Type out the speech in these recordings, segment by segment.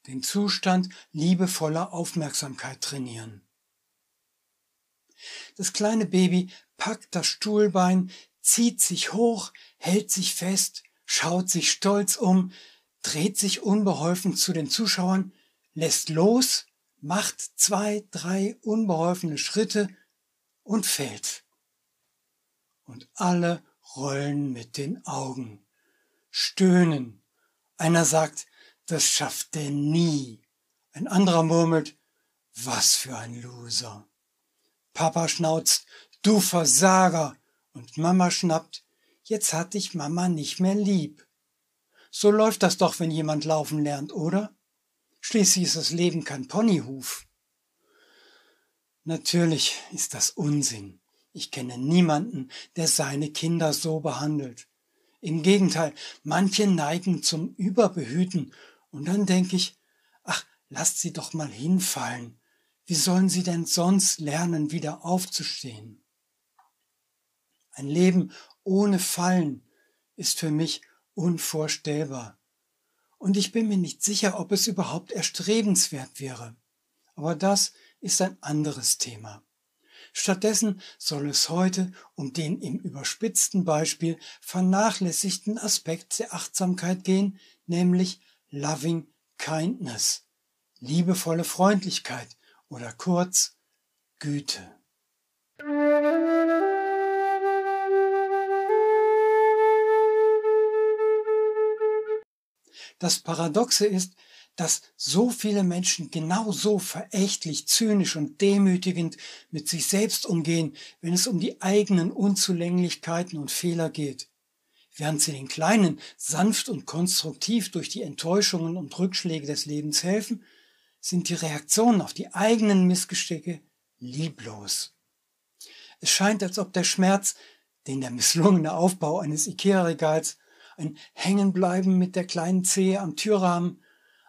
den Zustand liebevoller Aufmerksamkeit trainieren. Das kleine Baby packt das Stuhlbein, zieht sich hoch, hält sich fest, schaut sich stolz um, dreht sich unbeholfen zu den Zuschauern, lässt los, macht 2, 3 unbeholfene Schritte und fällt. Und alle rollen mit den Augen, stöhnen. Einer sagt, das schafft er nie. Ein anderer murmelt, was für ein Loser. Papa schnauzt, du Versager. Und Mama schnappt, jetzt hat dich Mama nicht mehr lieb. So läuft das doch, wenn jemand laufen lernt, oder? Schließlich ist das Leben kein Ponyhof. Natürlich ist das Unsinn. Ich kenne niemanden, der seine Kinder so behandelt. Im Gegenteil, manche neigen zum Überbehüten. Und dann denke ich, ach, lasst sie doch mal hinfallen. Wie sollen sie denn sonst lernen, wieder aufzustehen? Ein Leben ohne Fallen ist für mich unvorstellbar. Und ich bin mir nicht sicher, ob es überhaupt erstrebenswert wäre. Aber das ist ein anderes Thema. Stattdessen soll es heute um den im überspitzten Beispiel vernachlässigten Aspekt der Achtsamkeit gehen, nämlich Loving Kindness, liebevolle Freundlichkeit oder kurz Güte. Das Paradoxe ist, dass so viele Menschen genauso verächtlich, zynisch und demütigend mit sich selbst umgehen, wenn es um die eigenen Unzulänglichkeiten und Fehler geht. Während sie den Kleinen sanft und konstruktiv durch die Enttäuschungen und Rückschläge des Lebens helfen, sind die Reaktionen auf die eigenen Missgeschicke lieblos. Es scheint, als ob der Schmerz, den der misslungene Aufbau eines Ikea-Regals, ein Hängenbleiben mit der kleinen Zehe am Türrahmen,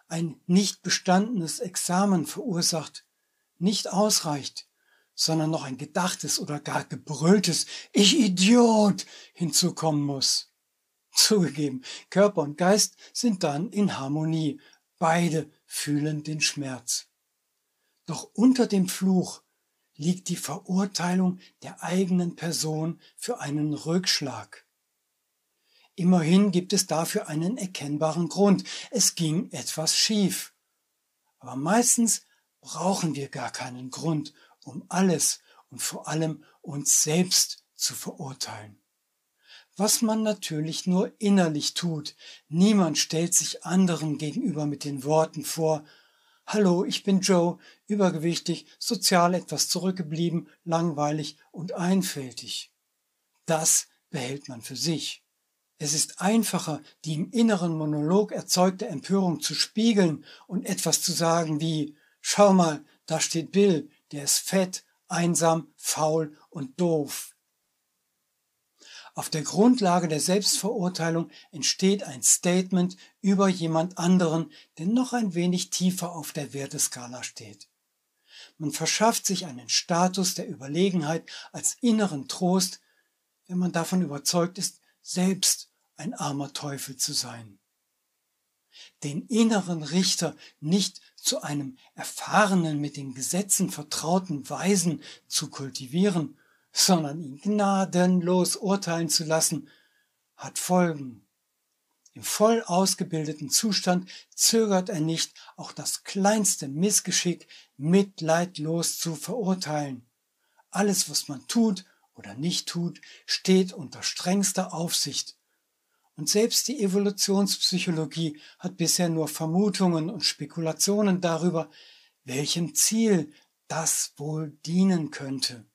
ein nicht bestandenes Examen verursacht, nicht ausreicht, sondern noch ein gedachtes oder gar gebrülltes Ich Idiot hinzukommen muss. Zugegeben, Körper und Geist sind dann in Harmonie, beide fühlen den Schmerz. Doch unter dem Fluch liegt die Verurteilung der eigenen Person für einen Rückschlag. Immerhin gibt es dafür einen erkennbaren Grund. Es ging etwas schief. Aber meistens brauchen wir gar keinen Grund, um alles und vor allem uns selbst zu verurteilen. Was man natürlich nur innerlich tut. Niemand stellt sich anderen gegenüber mit den Worten vor: Hallo, ich bin Joe, übergewichtig, sozial etwas zurückgeblieben, langweilig und einfältig. Das behält man für sich. Es ist einfacher, die im inneren Monolog erzeugte Empörung zu spiegeln und etwas zu sagen wie: Schau mal, da steht Bill, der ist fett, einsam, faul und doof. Auf der Grundlage der Selbstverurteilung entsteht ein Statement über jemand anderen, der noch ein wenig tiefer auf der Werteskala steht. Man verschafft sich einen Status der Überlegenheit als inneren Trost, wenn man davon überzeugt ist, selbst ein armer Teufel zu sein. Den inneren Richter nicht zu einem erfahrenen, mit den Gesetzen vertrauten Weisen zu kultivieren, sondern ihn gnadenlos urteilen zu lassen, hat Folgen. Im voll ausgebildeten Zustand zögert er nicht, auch das kleinste Missgeschick mitleidlos zu verurteilen. Alles, was man tut oder nicht tut, steht unter strengster Aufsicht. Und selbst die Evolutionspsychologie hat bisher nur Vermutungen und Spekulationen darüber, welchem Ziel das wohl dienen könnte.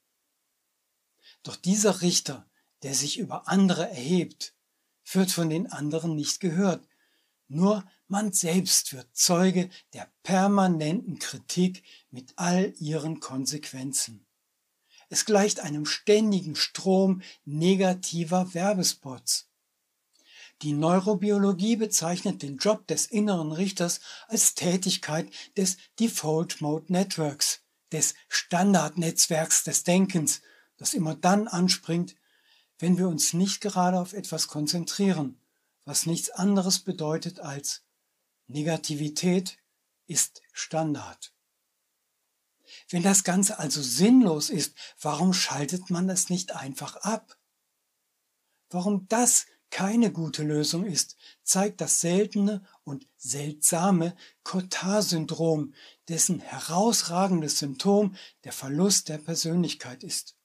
Doch dieser Richter, der sich über andere erhebt, wird von den anderen nicht gehört. Nur man selbst wird Zeuge der permanenten Kritik mit all ihren Konsequenzen. Es gleicht einem ständigen Strom negativer Werbespots. Die Neurobiologie bezeichnet den Job des inneren Richters als Tätigkeit des Default Mode Networks, des Standardnetzwerks des Denkens, das immer dann anspringt, wenn wir uns nicht gerade auf etwas konzentrieren, was nichts anderes bedeutet als Negativität, ist Standard. Wenn das Ganze also sinnlos ist, warum schaltet man es nicht einfach ab? Warum das keine gute Lösung ist, zeigt das seltene und seltsame Cotard-Syndrom, dessen herausragendes Symptom der Verlust der Persönlichkeit ist.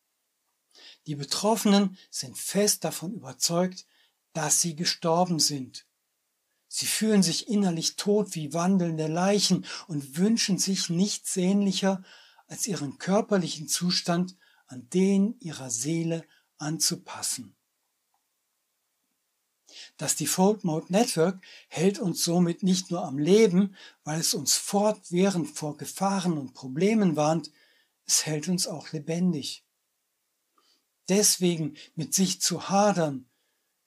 Die Betroffenen sind fest davon überzeugt, dass sie gestorben sind. Sie fühlen sich innerlich tot wie wandelnde Leichen und wünschen sich nichts sehnlicher, als ihren körperlichen Zustand an den ihrer Seele anzupassen. Das Default Mode Network hält uns somit nicht nur am Leben, weil es uns fortwährend vor Gefahren und Problemen warnt, es hält uns auch lebendig. Deswegen mit sich zu hadern,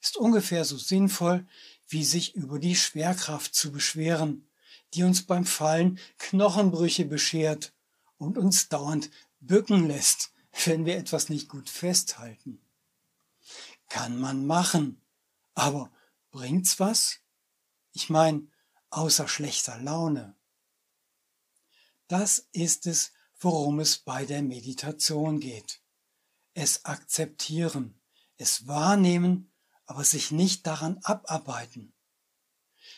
ist ungefähr so sinnvoll, wie sich über die Schwerkraft zu beschweren, die uns beim Fallen Knochenbrüche beschert und uns dauernd bücken lässt, wenn wir etwas nicht gut festhalten. Kann man machen, aber bringt's was? Ich meine, außer schlechter Laune. Das ist es, worum es bei der Meditation geht. Es akzeptieren, es wahrnehmen, aber sich nicht daran abarbeiten.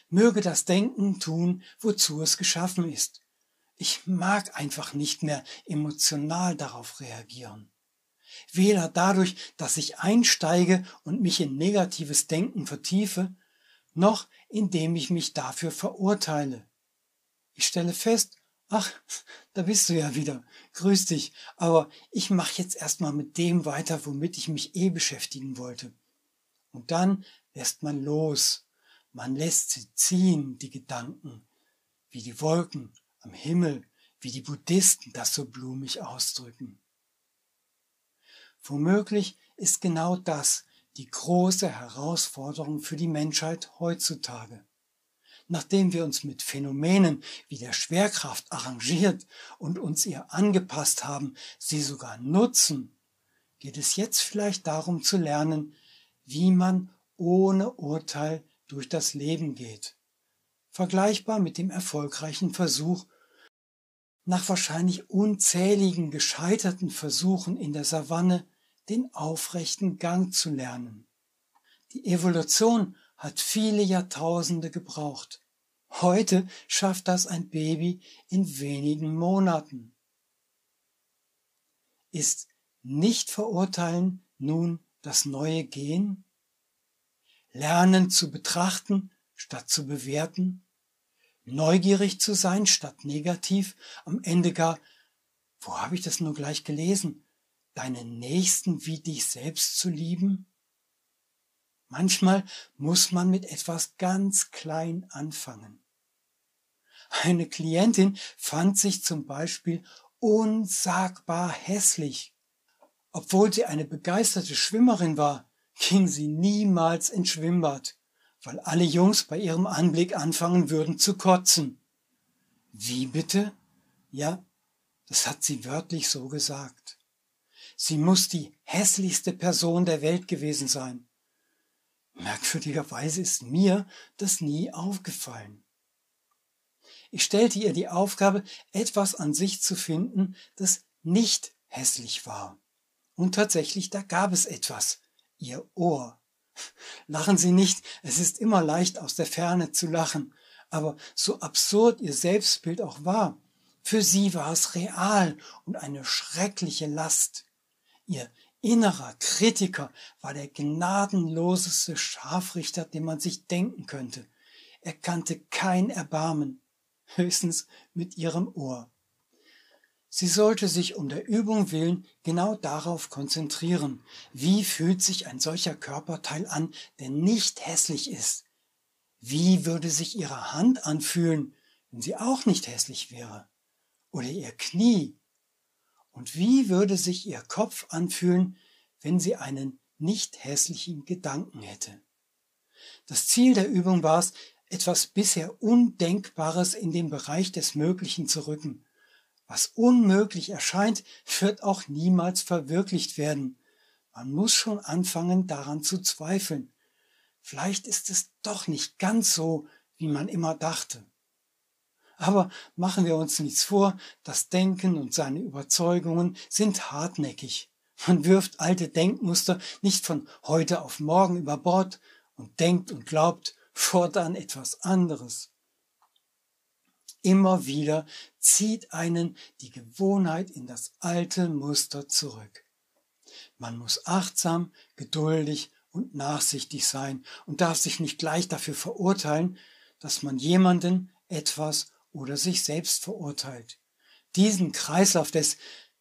Möge das Denken tun, wozu es geschaffen ist. Ich mag einfach nicht mehr emotional darauf reagieren. Weder dadurch, dass ich einsteige und mich in negatives Denken vertiefe, noch indem ich mich dafür verurteile. Ich stelle fest, ach, da bist du ja wieder, grüß dich, aber ich mache jetzt erstmal mit dem weiter, womit ich mich beschäftigen wollte. Und dann lässt man los, man lässt sie ziehen, die Gedanken, wie die Wolken am Himmel, wie die Buddhisten das so blumig ausdrücken. Womöglich ist genau das die große Herausforderung für die Menschheit heutzutage. Nachdem wir uns mit Phänomenen wie der Schwerkraft arrangiert und uns ihr angepasst haben, sie sogar nutzen, geht es jetzt vielleicht darum zu lernen, wie man ohne Urteil durch das Leben geht. Vergleichbar mit dem erfolgreichen Versuch, nach wahrscheinlich unzähligen gescheiterten Versuchen in der Savanne den aufrechten Gang zu lernen. Die Evolution hat viele Jahrtausende gebraucht. Heute schafft das ein Baby in wenigen Monaten. Ist nicht verurteilen nun das neue Gehen? Lernen zu betrachten statt zu bewerten? Neugierig zu sein statt negativ? Am Ende gar, wo habe ich das nur gleich gelesen? Deinen Nächsten wie dich selbst zu lieben? Manchmal muss man mit etwas ganz klein anfangen. Eine Klientin fand sich zum Beispiel unsagbar hässlich. Obwohl sie eine begeisterte Schwimmerin war, ging sie niemals ins Schwimmbad, weil alle Jungs bei ihrem Anblick anfangen würden zu kotzen. Wie bitte? Ja, das hat sie wörtlich so gesagt. Sie muss die hässlichste Person der Welt gewesen sein. Merkwürdigerweise ist mir das nie aufgefallen. Ich stellte ihr die Aufgabe, etwas an sich zu finden, das nicht hässlich war. Und tatsächlich, da gab es etwas. Ihr Ohr. Lachen Sie nicht, es ist immer leicht aus der Ferne zu lachen. Aber so absurd ihr Selbstbild auch war, für sie war es real und eine schreckliche Last. Ihr innerer Kritiker war der gnadenloseste Scharfrichter, den man sich denken könnte. Er kannte kein Erbarmen, höchstens mit ihrem Ohr. Sie sollte sich um der Übung willen genau darauf konzentrieren. Wie fühlt sich ein solcher Körperteil an, der nicht hässlich ist? Wie würde sich ihre Hand anfühlen, wenn sie auch nicht hässlich wäre? Oder ihr Knie? Und wie würde sich ihr Kopf anfühlen, wenn sie einen nicht hässlichen Gedanken hätte? Das Ziel der Übung war es, etwas bisher Undenkbares in den Bereich des Möglichen zu rücken. Was unmöglich erscheint, wird auch niemals verwirklicht werden. Man muss schon anfangen, daran zu zweifeln. Vielleicht ist es doch nicht ganz so, wie man immer dachte. Aber machen wir uns nichts vor, das Denken und seine Überzeugungen sind hartnäckig. Man wirft alte Denkmuster nicht von heute auf morgen über Bord und denkt und glaubt fortan etwas anderes. Immer wieder zieht einen die Gewohnheit in das alte Muster zurück. Man muss achtsam, geduldig und nachsichtig sein und darf sich nicht gleich dafür verurteilen, dass man jemanden, etwas oder sich selbst verurteilt. Diesen Kreislauf des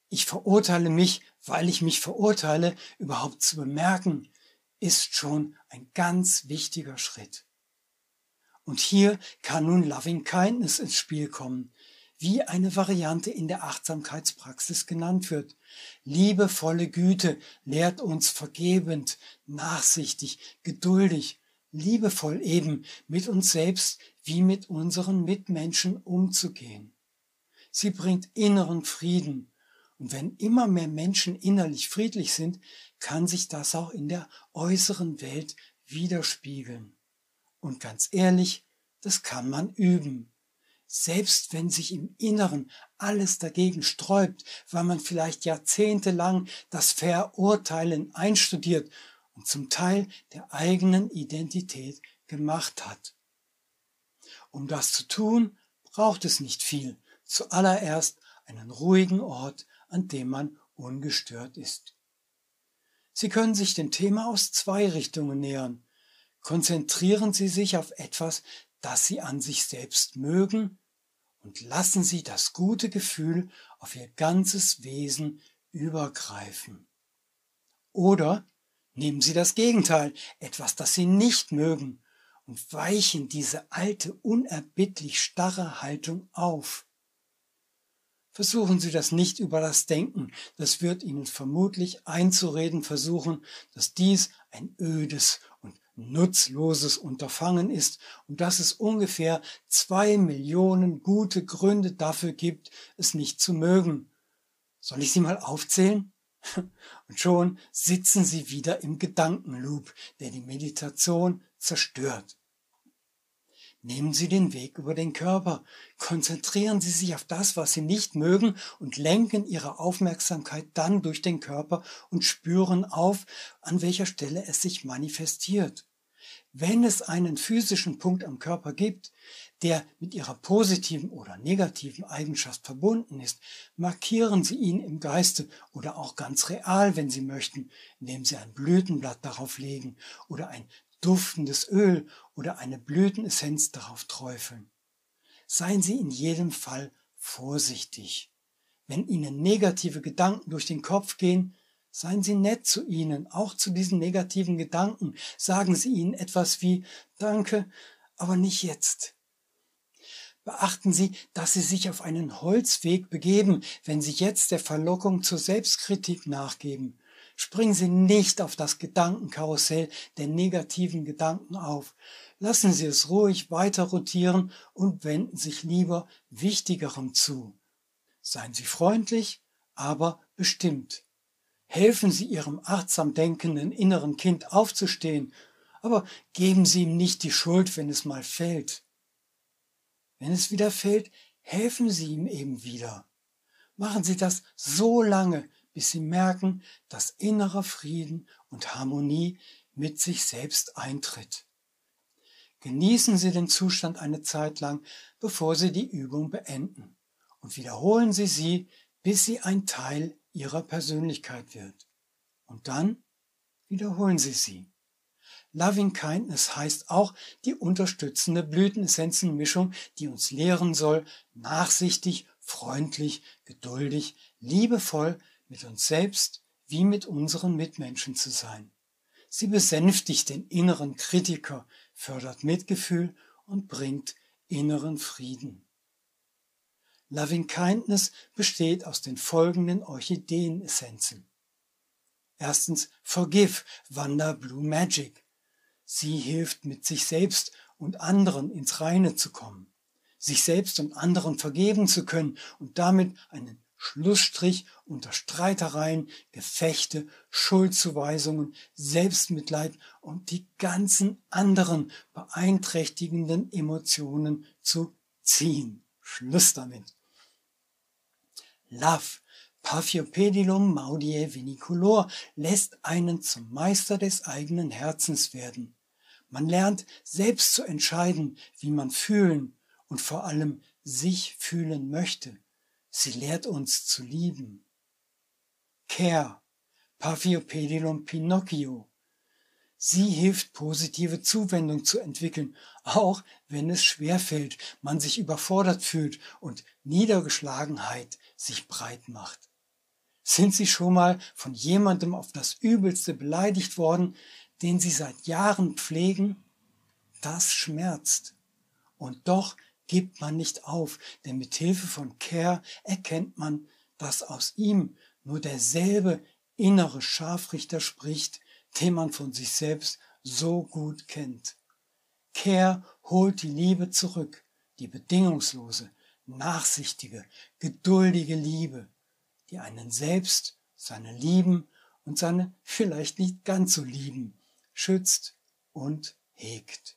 Ich verurteile mich, weil ich mich verurteile, überhaupt zu bemerken, ist schon ein ganz wichtiger Schritt. Und hier kann nun Loving Kindness ins Spiel kommen, wie eine Variante in der Achtsamkeitspraxis genannt wird. Liebevolle Güte lehrt uns vergebend, nachsichtig, geduldig, liebevoll eben mit uns selbst wie mit unseren Mitmenschen umzugehen. Sie bringt inneren Frieden. Und wenn immer mehr Menschen innerlich friedlich sind, kann sich das auch in der äußeren Welt widerspiegeln. Und ganz ehrlich, das kann man üben. Selbst wenn sich im Inneren alles dagegen sträubt, weil man vielleicht jahrzehntelang das Verurteilen einstudiert und zum Teil der eigenen Identität gemacht hat. Um das zu tun, braucht es nicht viel. Zuallererst einen ruhigen Ort, an dem man ungestört ist. Sie können sich dem Thema aus zwei Richtungen nähern. Konzentrieren Sie sich auf etwas, das Sie an sich selbst mögen, und lassen Sie das gute Gefühl auf Ihr ganzes Wesen übergreifen. Oder nehmen Sie das Gegenteil, etwas, das Sie nicht mögen, und weichen diese alte, unerbittlich starre Haltung auf. Versuchen Sie das nicht über das Denken, das wird Ihnen vermutlich einzureden versuchen, dass dies ein ödes und nutzloses Unterfangen ist und dass es ungefähr 2 Millionen gute Gründe dafür gibt, es nicht zu mögen. Soll ich sie mal aufzählen? Und schon sitzen Sie wieder im Gedankenloop, der die Meditation zerstört. Nehmen Sie den Weg über den Körper, konzentrieren Sie sich auf das, was Sie nicht mögen und lenken Ihre Aufmerksamkeit dann durch den Körper und spüren auf, an welcher Stelle es sich manifestiert. Wenn es einen physischen Punkt am Körper gibt, der mit Ihrer positiven oder negativen Eigenschaft verbunden ist, markieren Sie ihn im Geiste oder auch ganz real, wenn Sie möchten, indem Sie ein Blütenblatt darauf legen oder ein duftendes Öl oder eine Blütenessenz darauf träufeln. Seien Sie in jedem Fall vorsichtig. Wenn Ihnen negative Gedanken durch den Kopf gehen, seien Sie nett zu ihnen, auch zu diesen negativen Gedanken. Sagen Sie ihnen etwas wie Danke, aber nicht jetzt. Beachten Sie, dass Sie sich auf einen Holzweg begeben, wenn Sie jetzt der Verlockung zur Selbstkritik nachgeben. Springen Sie nicht auf das Gedankenkarussell der negativen Gedanken auf. Lassen Sie es ruhig weiter rotieren und wenden sich lieber Wichtigerem zu. Seien Sie freundlich, aber bestimmt. Helfen Sie Ihrem achtsam denkenden inneren Kind aufzustehen, aber geben Sie ihm nicht die Schuld, wenn es mal fällt. Wenn es wieder fällt, helfen Sie ihm eben wieder. Machen Sie das so lange, bis Sie merken, dass innerer Frieden und Harmonie mit sich selbst eintritt. Genießen Sie den Zustand eine Zeit lang, bevor Sie die Übung beenden, und wiederholen Sie sie, bis sie ein Teil Ihrer Persönlichkeit wird. Und dann wiederholen Sie sie. Loving Kindness heißt auch die unterstützende Blütenessenzenmischung, die uns lehren soll, nachsichtig, freundlich, geduldig, liebevoll mit uns selbst wie mit unseren Mitmenschen zu sein. Sie besänftigt den inneren Kritiker, fördert Mitgefühl und bringt inneren Frieden. Loving Kindness besteht aus den folgenden Orchideenessenzen. Erstens Forgive, Vanda Blue Magic. Sie hilft, mit sich selbst und anderen ins Reine zu kommen, sich selbst und anderen vergeben zu können und damit einen Schlussstrich unter Streitereien, Gefechte, Schuldzuweisungen, Selbstmitleid und die ganzen anderen beeinträchtigenden Emotionen zu ziehen. Schluss damit. Love, Paphiopedilum maudie viniculor, lässt einen zum Meister des eigenen Herzens werden. Man lernt selbst zu entscheiden, wie man fühlen und vor allem sich fühlen möchte. Sie lehrt uns zu lieben. Care, Paphiopedilum Pinocchio. Sie hilft, positive Zuwendung zu entwickeln, auch wenn es schwerfällt, man sich überfordert fühlt und Niedergeschlagenheit sich breit macht. Sind Sie schon mal von jemandem auf das Übelste beleidigt worden, den Sie seit Jahren pflegen? Das schmerzt. Und doch gibt man nicht auf, denn mit Hilfe von Care erkennt man, dass aus ihm nur derselbe innere Scharfrichter spricht, den man von sich selbst so gut kennt. Care holt die Liebe zurück, die bedingungslose, nachsichtige, geduldige Liebe, die einen selbst, seine Lieben und seine vielleicht nicht ganz so Lieben schützt und hegt.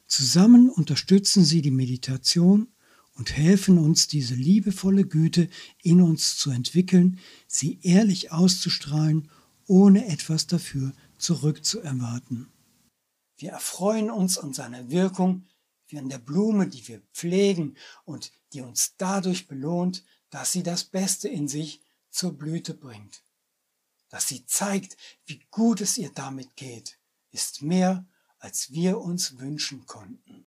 Zusammen unterstützen sie die Meditation und helfen uns, diese liebevolle Güte in uns zu entwickeln, sie ehrlich auszustrahlen, ohne etwas dafür zurückzuerwarten. Wir erfreuen uns an seiner Wirkung, wie an der Blume, die wir pflegen und die uns dadurch belohnt, dass sie das Beste in sich zur Blüte bringt. Dass sie zeigt, wie gut es ihr damit geht, ist mehr, als wir uns wünschen konnten.